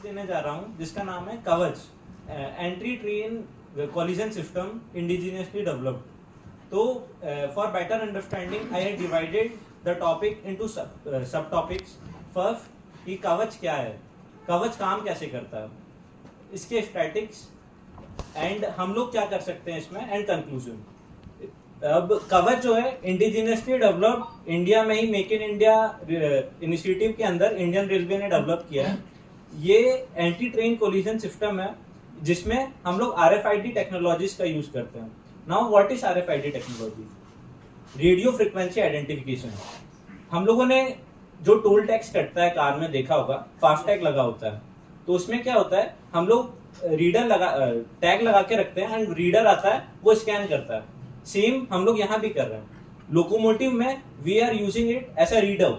देने जा रहा हूँ जिसका नाम है Kavach, anti train collision system indigenously developed. तो for better understanding I have divided the topic into subtopics. First कि कवच क्या है, कवच काम कैसे करता है, इसके स्टैटिक्स एंड हम लोग क्या कर सकते हैं इसमें, एंड कंक्लूजन। अब कवच जो है इंडिजिनियसली डेवलप्ड, इंडिया में ही मेक इन इंडिया इनिशिएटिव के अंदर इंडियन रेलवे ने डेवलप किया है। ये एंटी ट्रेन कोलिजन सिस्टम है जिसमें हम लोग RFID टेक्नोलॉजीज का यूज करते हैं। Now what is RFID technology? Radio frequency identification. हम लोगों ने जो टोल टैक्स कटता है कार में देखा होगा, फास्टैग लगा होता है, तो उसमें क्या होता है, हम लोग टैग लगा के रखते हैं एंड रीडर आता है, वो स्कैन करता है। सेम हम लोग यहाँ भी कर रहे हैं। लोकोमोटिव में we are using it as a reader.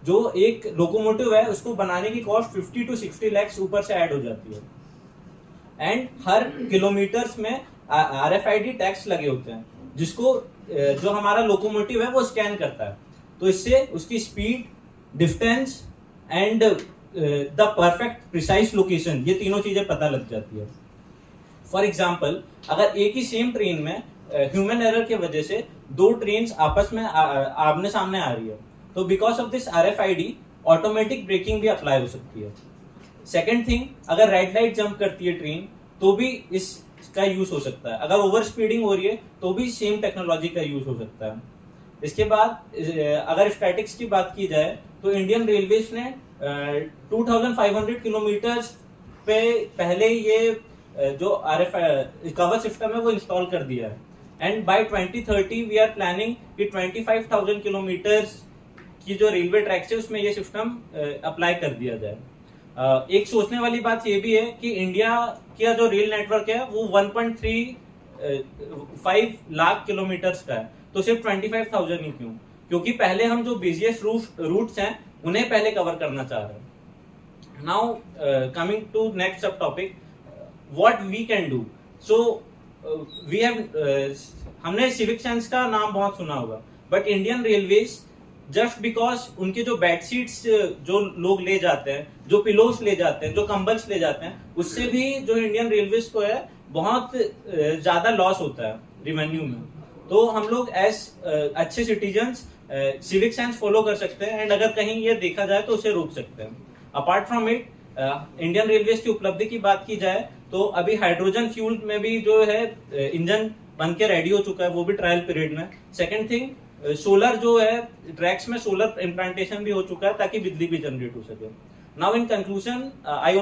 जो एक लोकोमोटिव है उसको बनाने की कॉस्ट 50 to 60 lakhs ऊपर से ऐड हो जाती है। एंड हर किलोमीटर्स में RFID टैग्स लगे होते हैं जिसको जो हमारा लोकोमोटिव है वो स्कैन करता है। तो इससे उसकी speed, distance and the perfect precise location, ये तीनों चीजें पता लग जाती है। फॉर एग्जाम्पल, अगर एक ही सेम ट्रेन में ह्यूमन एरर की वजह से दो ट्रेन्स आपस में आमने सामने आ रही है, तो because of this RFID automatic breaking भी अप्लाई हो सकती है। सेकेंड थिंग, अगर रेड लाइट जंप करती है ट्रेन तो भी इसका यूज हो सकता है। अगर ओवर स्पीडिंग हो रही है तो भी सेम टेक्नोलॉजी का यूज हो सकता है। इसके बाद अगर स्टैटिक्स की बात की जाए तो इंडियन रेलवेज ने 2500 किलोमीटर पे पहले ये जो कवर सिस्टम है वो इंस्टॉल कर दिया है। And by 2030 we are planning कि 25,000 किलोमीटर्स की जो रेलवे ट्रैक्स है उसमें ये सिस्टम अप्लाई कर दिया जाए। एक सोचने वाली बात ये भी है कि इंडिया का जो रेल नेटवर्क है वो 1.35 लाख किलोमीटर्स का है, तो सिर्फ 25,000 ही क्यों? क्योंकि पहले हम जो बिजिएस्ट रूट्स हैं उन्हें पहले कवर करना चाह रहे हैं। Now coming to next sub topic, what we can do. So we have हमने सिविक सेंस का नाम बहुत सुना होगा, but Indian railways just because उनके जो बेड सीट्स जो लोग ले जाते हैं, जो पिलोस ले जाते हैं, जो कंबल्स ले जाते हैं, उससे भी जो इंडियन रेलवेज को है बहुत ज्यादा लॉस होता है रिवेन्यू में। तो हम लोग एज अच्छे सिटीजन्स सिविक सेंस फॉलो कर सकते हैं एंड अगर कहीं ये देखा जाए तो उसे रोक सकते हैं। Apart from it, Indian railways की उपलब्धि की बात की जाए तो अभी हाइड्रोजन फ्यूल में भी जो है इंजन बन के रेडी हो चुका है, वो भी ट्रायल पीरियड में। सेकेंड थिंग, सोलर जो है ट्रैक्स में सोलर इम्प्लांटेशन भी हो चुका है ताकि बिजली भी जनरेट हो सके। Now in conclusion I